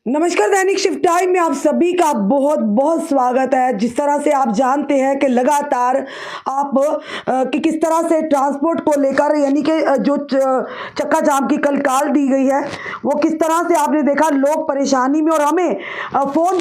नमस्कार। दैनिक shift time में आप सभी का बहुत बहुत स्वागत है। जिस तरह से आप जानते हैं कि लगातार आप कि किस तरह से ट्रांसपोर्ट को लेकर यानी कि जो चक्का जाम की कल कॉल दी गई है वो किस तरह से आपने देखा लोग परेशानी में, और हमें फ़ोन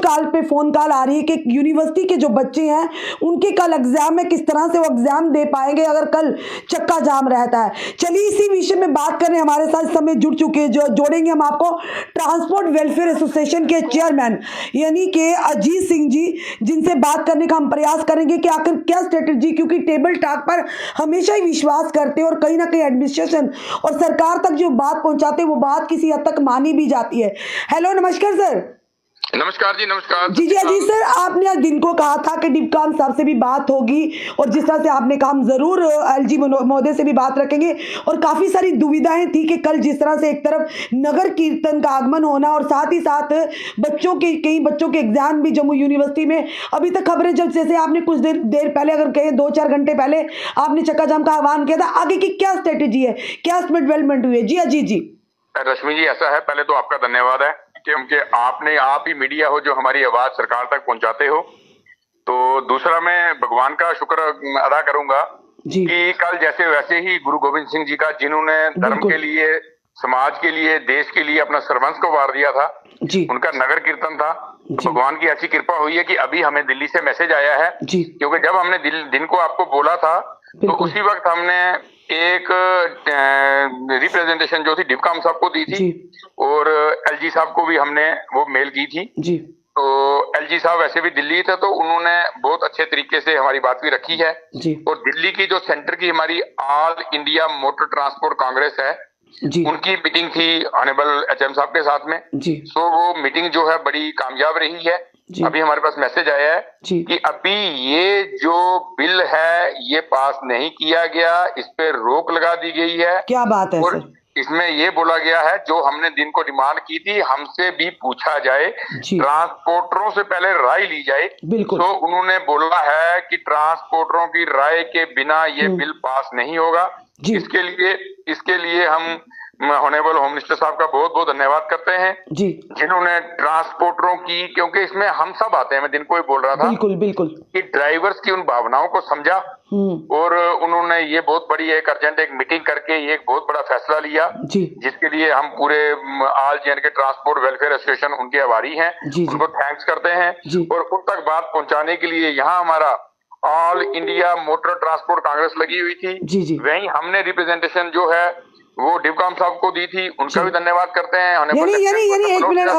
कॉल आ रही है कि यूनिवर्सिटी के जो बच्चे हैं उनके कल एग्ज़ाम है, किस तरह से वो एग्ज़ाम दे पाएंगे अगर कल चक्का जाम रहता है। चलिए इसी विषय में बात करने हमारे साथ इस समय जुड़ चुके हैं, जो जोड़ेंगे हम आपको ट्रांसपोर्ट वेलफेयर एसोसिएशन के चेयरमैन यानी कि अजीत सिंह जी, जिनसे बात करने का हम प्रयास करेंगे कि आखिर क्या स्ट्रेटेजी, क्योंकि टेबल टॉक पर हमेशा ही विश्वास करते हैं और कहीं ना कहीं एडमिनिस्ट्रेशन और सरकार तक जो बात पहुंचाते हैं वो बात किसी हद तक मानी भी जाती है। हेलो, नमस्कार सर। नमस्कार जी, नमस्कार जी जी अजीत सर, आपने आज दिन को कहा था कि डिपकाम साहब से भी बात होगी और जिस तरह से आपने कहा हम जरूर एलजी महोदय से भी बात रखेंगे, और काफी सारी दुविधाएं थी कि कल जिस तरह से एक तरफ नगर कीर्तन का आगमन होना और साथ ही साथ कई बच्चों के एग्जाम भी जम्मू यूनिवर्सिटी में। अभी तक खबरें जब जैसे आपने कुछ देर पहले, अगर कहे 2-4 घंटे पहले आपने चक्का जाम का आह्वान किया था, आगे की क्या स्ट्रेटेजी है, क्या डेवलपमेंट हुई है? जी अजीत जी। रश्मि जी, ऐसा है, पहले तो आपका धन्यवाद है क्योंकि आप ही मीडिया हो जो हमारी आवाज सरकार तक पहुंचाते हो। तो दूसरा, मैं भगवान का शुक्र अदा करूंगा कि कल जैसे वैसे ही गुरु गोविंद सिंह जी का, जिन्होंने धर्म के लिए, समाज के लिए, देश के लिए अपना सर्वंस को वार दिया था, उनका नगर कीर्तन था। तो भगवान की ऐसी कृपा हुई है कि अभी हमें दिल्ली से मैसेज आया है, क्योंकि जब हमने दिन को आपको बोला था तो उसी वक्त हमने एक रिप्रेजेंटेशन जो थी डिपकाम साहब को दी थी और एलजी साहब को भी हमने वो मेल की थी। तो एलजी साहब वैसे भी दिल्ली थे, तो उन्होंने बहुत अच्छे तरीके से हमारी बात भी रखी है। और दिल्ली की जो सेंटर की हमारी all India motor transport Congress है, उनकी मीटिंग थी ऑनरेबल एचएम साहब के साथ में। तो वो मीटिंग जो है बड़ी कामयाब रही है। अभी हमारे पास मैसेज आया है कि अभी ये जो बिल है ये पास नहीं किया गया, इस पे रोक लगा दी गई है। क्या बात है और सर? इसमें ये बोला गया है, जो हमने दिन को डिमांड की थी हमसे भी पूछा जाए, ट्रांसपोर्टरों से पहले राय ली जाए। तो उन्होंने बोला है कि ट्रांसपोर्टरों की राय के बिना ये बिल पास नहीं होगा। इसके लिए हम ऑनरेबल होम मिनिस्टर साहब का बहुत बहुत धन्यवाद करते हैं जिन्होंने ट्रांसपोर्टरों की, क्योंकि इसमें हम सब आते हैं, मैं दिन को ही बोल रहा था बिल्कुल कि ड्राइवर्स की उन भावनाओं को समझा और उन्होंने ये बहुत बड़ी एक मीटिंग करके ये एक बहुत बड़ा फैसला लिया, जिसके लिए हम पूरे ऑल जे&के ट्रांसपोर्ट वेलफेयर एसोसिएशन उनके आभारी हैं, उनको थैंक्स करते हैं। और उन तक बात पहुंचाने के लिए यहाँ हमारा all India motor transport Congress लगी हुई थी, वहीं हमने रिप्रेजेंटेशन जो है वो डिपकाम साहब को दी थी, उनका भी धन्यवाद करते हैं। यानी एक मिनट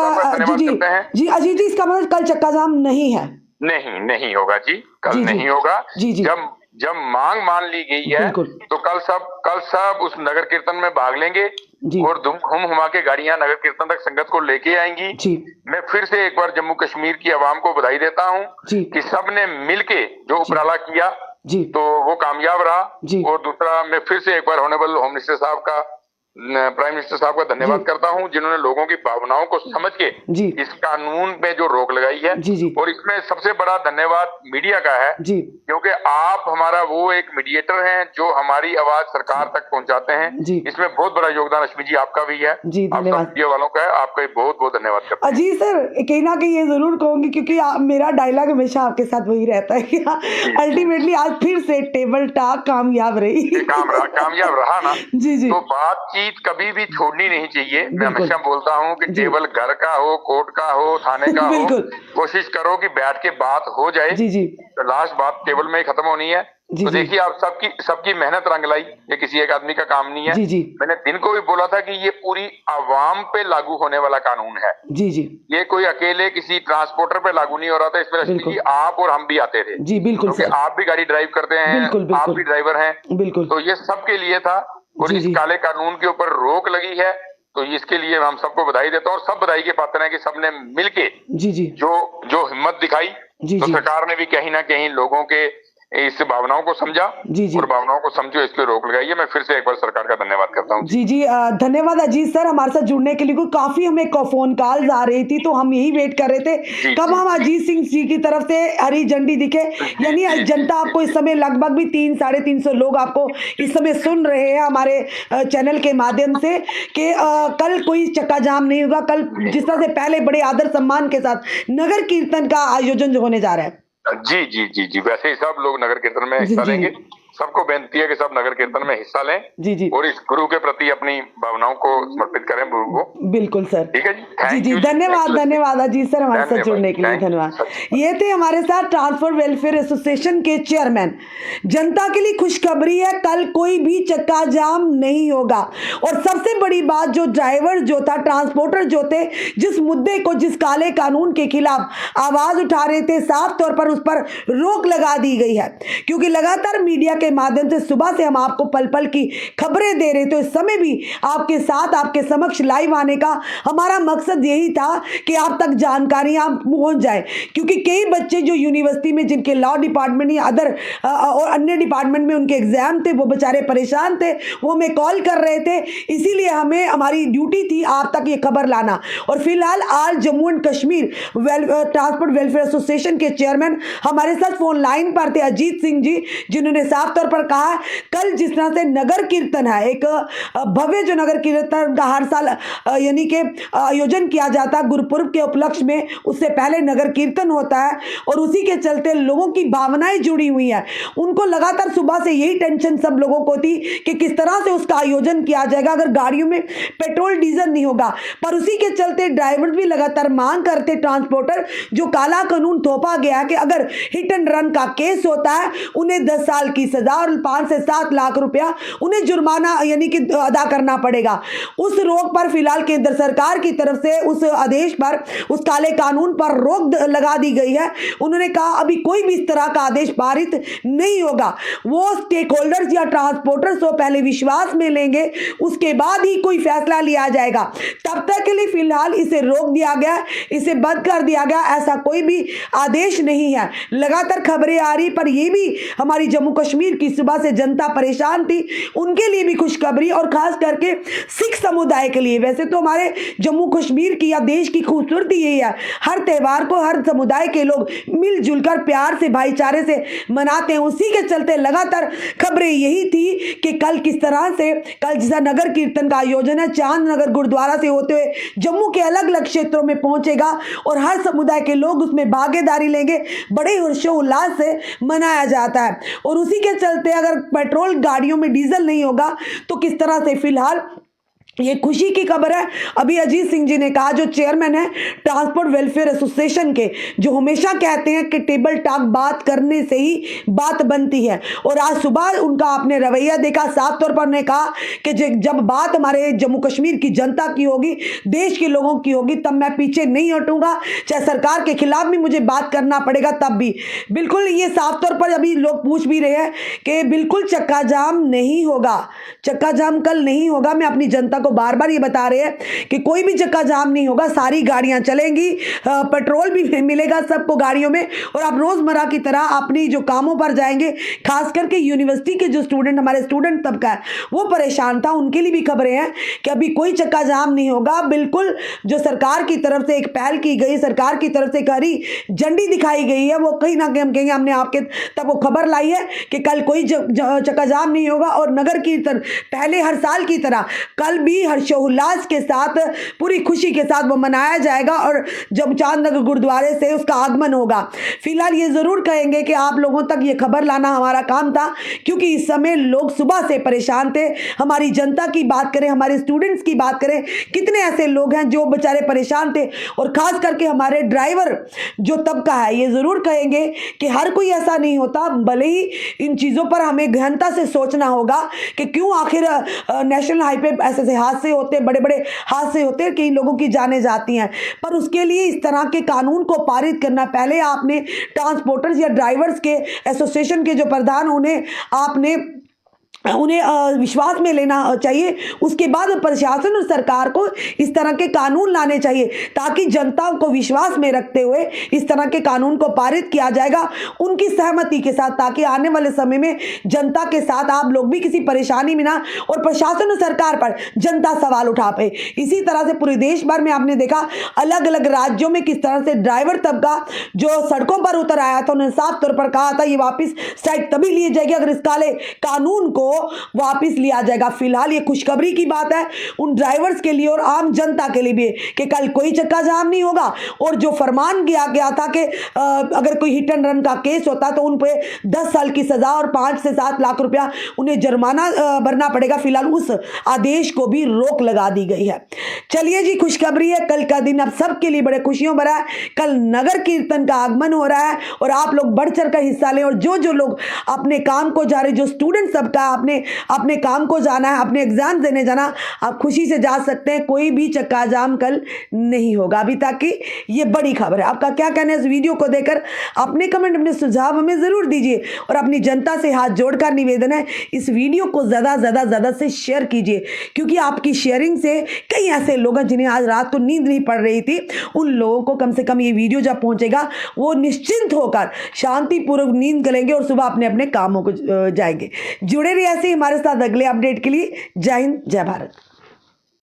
जी अजीत जी, इसका मतलब कल चक्का जाम नहीं है? नहीं होगा जी, कल नहीं होगा। जब मांग मान ली गई है तो कल सब उस नगर कीर्तन में भाग लेंगे और घूम घुमा के गाड़ियां नगर कीर्तन तक संगत को लेके आएंगी। मैं फिर से एक बार जम्मू कश्मीर की आवाम को बधाई देता हूं कि सबने मिलके जो उपराला किया तो वो कामयाब रहा। और दूसरा, मैं फिर से एक बार ऑनरेबल होम मिनिस्टर साहब का, प्राइम मिनिस्टर साहब का धन्यवाद करता हूं, जिन्होंने लोगों की भावनाओं को समझ के इस कानून पे जो रोक लगाई है। और इसमें सबसे बड़ा धन्यवाद मीडिया का है, क्योंकि आप हमारा वो एक मीडिएटर हैं जो हमारी आवाज सरकार तक पहुंचाते हैं। इसमें बहुत बड़ा योगदान रश्मि जी आपका भी है, धन्यवाद मीडिया वालों का है, आपका बहुत बहुत धन्यवाद करता हूं। अजीत सर, कहीं ना कहीं ये जरूर कहूंगी क्योंकि मेरा डायलॉग हमेशा आपके साथ वही रहता है कि अल्टीमेटली आज फिर से टेबल टॉक कामयाब रही, कामयाब रहा ना। तो बातचीत कभी भी छोड़नी नहीं चाहिए। मैं हमेशा बोलता हूँ कि टेबल घर का हो, कोर्ट का हो, थाने का हो, कोशिश करो कि बैठ के बात हो जाए। तो लास्ट बात टेबल में ही खत्म होनी है। तो देखिए, आप सबकी मेहनत रंग लाई, ये किसी एक आदमी का काम नहीं है। मैंने दिन को भी बोला था कि ये पूरी आवाम पे लागू होने वाला कानून है। ये कोई अकेले किसी ट्रांसपोर्टर पे लागू नहीं हो रहा था। इसमें रश्मि जी आप और हम भी आते थे, क्योंकि आप भी गाड़ी ड्राइव करते हैं, आप भी ड्राइवर हैं, तो ये सबके लिए था। और इस काले कानून के ऊपर रोक लगी है, तो इसके लिए हम सबको बधाई देता हूँ और सब बधाई के पात्र हैं कि सबने मिलके जो हिम्मत दिखाई। तो सरकार ने भी कहीं ना कहीं लोगों के इस भावनाओं को समझा जी और भावनाओं को समझो, इसके रोक लगाई है। मैं फिर से एक बार सरकार का धन्यवाद करता हूँ। जी धन्यवाद अजीत सर हमारे साथ जुड़ने के लिए। कोई काफी हमें फोन कॉल्स आ रही थी तो हम यही वेट कर रहे थे कब हम अजीत सिंह जी की तरफ से हरी झंडी दिखे। यानी जनता आपको इस समय लगभग भी 300-350 लोग आपको इस समय सुन रहे हैं हमारे चैनल के माध्यम से कि कल कोई चक्का जाम नहीं होगा। कल जिस तरह से पहले बड़े आदर सम्मान के साथ नगर कीर्तन का आयोजन जो होने जा रहा है। जी जी जी जी वैसे ही सब लोग नगर कीर्तन में हिस्सा लेंगे। सबको बेनती है कि सब नगर कीर्तन में हिस्सा लें जी और इस गुरु के प्रति अपनी भावनाओं को समर्पित करें गुरु को। बिल्कुल सर, ठीक है जी। जी धन्यवाद अजीत सर हमारे साथ जुड़ने के लिए धन्यवाद। ये थे हमारे साथ ट्रांसपोर्ट वेलफेयर एसोसिएशन के चेयरमैन। जनता के लिए खुशखबरी है, कल कोई भी चक्का जाम नहीं होगा। और सबसे बड़ी बात, जो ड्राइवर जो था, ट्रांसपोर्टर जो थे, जिस मुद्दे को, जिस काले कानून के खिलाफ आवाज उठा रहे थे, साफ तौर पर उस पर रोक लगा दी गई है। क्योंकि लगातार मीडिया के माध्यम से सुबह से हम आपको पल पल की खबरें दे रहे थे, इस समय भी आपके साथ आपके समक्ष लाइव आने का हमारा मकसद यही था कि आप तक जानकारियां पहुंच जाए। क्योंकि कई बच्चे जो यूनिवर्सिटी में, जिनके लॉ डिपार्टमेंट या अदर और अन्य डिपार्टमेंट में उनके एग्जाम थे, वो बेचारे परेशान थे, वो हमें कॉल कर रहे थे। इसीलिए हमें, हमारी ड्यूटी थी आप तक ये खबर लाना। और फिलहाल आज Jammu and Kashmir transport welfare association के चेयरमैन हमारे साथ फोन लाइन पर थे, अजीत सिंह जी, जिन्होंने साफ तौर पर कहा कल जिस तरह से नगर कीर्तन है, एक भव्य जो नगर कीर्तन का हर साल यानी कि आयोजन किया जाता है गुरुपुरब के उपलक्ष्य में, उससे पहले नगर कीर्तन होता है और उसी के चलते लोगों की भावनाएं जुड़ी हुई हैं। उनको लगातार सुबह से यही टेंशन सब लोगों को थी कि किस तरह से उसका आयोजन किया जाएगा अगर गाड़ियों में पेट्रोल डीजल नहीं होगा। पर उसी के चलते ड्राइवर भी लगातार मांग करते, ट्रांसपोर्टर, जो काला कानून थोपा गया कि अगर हिट एंड रन का केस होता है उन्हें 10 साल की सजा और 5 से 7 लाख रुपया उन्हें जुर्माना यानी कि अदा करना पड़ेगा। उस रोक पर फिलहाल केंद्र सरकार की तरफ से उस आदेश पर, उस काले कानून पर रोक लगा दी गई है। उन्होंने कहा अभी कोई भी इस तरह का आदेश पारित नहीं होगा। वो स्टेक होल्डर्स या ट्रांसपोर्टर्स को पहले विश्वास में लेंगे, उसके बाद ही कोई फैसला लिया जाएगा। तब तक के लिए फिलहाल इसे रोक दिया गया, इसे बंद कर दिया गया, ऐसा कोई भी आदेश नहीं है। लगातार खबरें आ रही, पर यह भी हमारी जम्मू कश्मीर की सुबह से जनता परेशान थी, उनके लिए भी खुशखबरी, और खास करके सिख समुदाय के लिए। वैसे तो हमारे जम्मू कश्मीर की या देश की खूबसूरती यही है, हर त्योहार को हर समुदाय के लोग मिलजुल कर प्यार से, भाईचारे से मनाते हैं। उसी के चलते लगातार खबरें यही थी कि कल किस तरह से, कल जैसा नगर कीर्तन का आयोजन है, चांद नगर गुरुद्वारा से होते हुए जम्मू के अलग अलग क्षेत्रों में पहुंचेगा और हर समुदाय के लोग उसमें भागीदारी लेंगे, बड़े हर्षोल्लास से मनाया जाता है। और उसी के चलते अगर पेट्रोल गाड़ियों में डीजल नहीं होगा तो किस तरह से, फिलहाल ये खुशी की खबर है। अभी अजीत सिंह जी ने कहा, जो चेयरमैन है ट्रांसपोर्ट वेलफेयर एसोसिएशन के, जो हमेशा कहते हैं कि टेबल टॉक, बात करने से ही बात बनती है, और आज सुबह उनका आपने रवैया देखा, साफ तौर पर उन्होंने कहा कि जब बात हमारे जम्मू कश्मीर की जनता की होगी, देश के लोगों की होगी, तब मैं पीछे नहीं हटूंगा, चाहे सरकार के खिलाफ भी मुझे बात करना पड़ेगा तब भी। बिल्कुल ये साफ तौर पर अभी लोग पूछ भी रहे हैं कि बिल्कुल चक्का जाम नहीं होगा, चक्का जाम कल नहीं होगा। मैं अपनी जनता को बार बार ये बता रहे हैं कि कोई भी चक्का जाम नहीं होगा, सारी गाड़ियां चलेंगी, पेट्रोल भी मिलेगा सबको गाड़ियों में, और आप रोजमर्रा की तरह अपनी जो कामों पर जाएंगे। खास करके यूनिवर्सिटी के जो स्टूडेंट, हमारे स्टूडेंट तबका है, वो परेशान था, उनके लिए भी खबरें हैं कि अभी कोई चक्का जाम नहीं होगा। बिल्कुल जो सरकार की तरफ से एक पहल की गई, सरकार की तरफ से एक हरी झंडी दिखाई गई है, वो कहीं ना कहीं हम कहेंगे हमने आपके तक वो खबर लाई है कि कल कोई चक्का जाम नहीं होगा। और नगर कीर्तन पहले हर साल की तरह कल भी हर्षोल्लास के साथ, पूरी खुशी के साथ वो मनाया जाएगा और जब चांदनगर गुरुद्वारे से उसका आगमन होगा। फिलहाल ये जरूर कहेंगे कि आप लोगों तक ये खबर लाना हमारा काम था, क्योंकि इस समय लोग सुबह से परेशान थे। हमारी जनता की बात करें, हमारे स्टूडेंट्स की बात करें, कितने ऐसे लोग हैं जो बेचारे परेशान थे, और खास करके हमारे ड्राइवर जो तबका है, ये जरूर कहेंगे कि हर कोई ऐसा नहीं होता। भले ही इन चीजों पर हमें गहनता से सोचना होगा कि क्यों आखिर नेशनल हाईवे ऐसे हादसे होते, बड़े बड़े हादसे होते, कई लोगों की जानें जाती हैं, पर उसके लिए इस तरह के कानून को पारित करना, पहले आपने ट्रांसपोर्टर्स या ड्राइवर्स के एसोसिएशन के जो प्रधान, उन्हें आपने उन्हें विश्वास में लेना चाहिए। उसके बाद प्रशासन और सरकार को इस तरह के कानून लाने चाहिए ताकि जनता को विश्वास में रखते हुए इस तरह के कानून को पारित किया जाएगा उनकी सहमति के साथ, ताकि आने वाले समय में जनता के साथ आप लोग भी किसी परेशानी में ना और प्रशासन और सरकार पर जनता सवाल उठा पाए। इसी तरह से पूरे देश भर में आपने देखा अलग अलग राज्यों में किस तरह से ड्राइवर तबका जो सड़कों पर उतर आया था उन्होंने साफ तौर पर कहा था ये वापस स्ट्राइक तभी लिए जाएगी अगर इस काले कानून को वापस लिया जाएगा। फिलहाल ये खुशखबरी की बात है उन ड्राइवर्स के लिए और आम जनता के लिए भी कि कल कोई चक्का जाम नहीं होगा और जो फरमान किया गया था कि अगर कोई हिट एंड रन का केस होता तो उन पे 10 साल की सजा और 5 से 7 लाख रुपया उन्हें जुर्माना भरना पड़ेगा। फिलहाल उस आदेश को भी रोक लगा दी गई है। चलिए जी, खुशखबरी है, कल का दिन अब सबके लिए बड़े खुशियों भरा है। कल नगर कीर्तन का आगमन हो रहा है और आप लोग बढ़ चढ़ कर हिस्सा लें और जो जो लोग अपने काम को जा रहे, जो स्टूडेंट सबका अपने काम को जाना है, अपने एग्जाम देने जाना, आप खुशी से जा सकते हैं। कोई भी चक्का जाम कल नहीं होगा। अभी तक की ये बड़ी खबर है। आपका क्या कहना है इस वीडियो को देखकर? अपने कमेंट, अपने सुझाव हमें जरूर दीजिए और अपनी जनता से हाथ जोड़कर निवेदन है इस वीडियो को ज्यादा से शेयर कीजिए, क्योंकि आपकी शेयरिंग से कई ऐसे लोग हैं जिन्हें आज रात को नींद नहीं पड़ रही थी, उन लोगों को कम से कम ये वीडियो जब पहुंचेगा वो निश्चिंत होकर शांतिपूर्वक नींद करेंगे और सुबह अपने अपने कामों को जाएंगे। जुड़े रहिए ऐसे ही हमारे साथ अगले अपडेट के लिए। जय हिंद, जय भारत।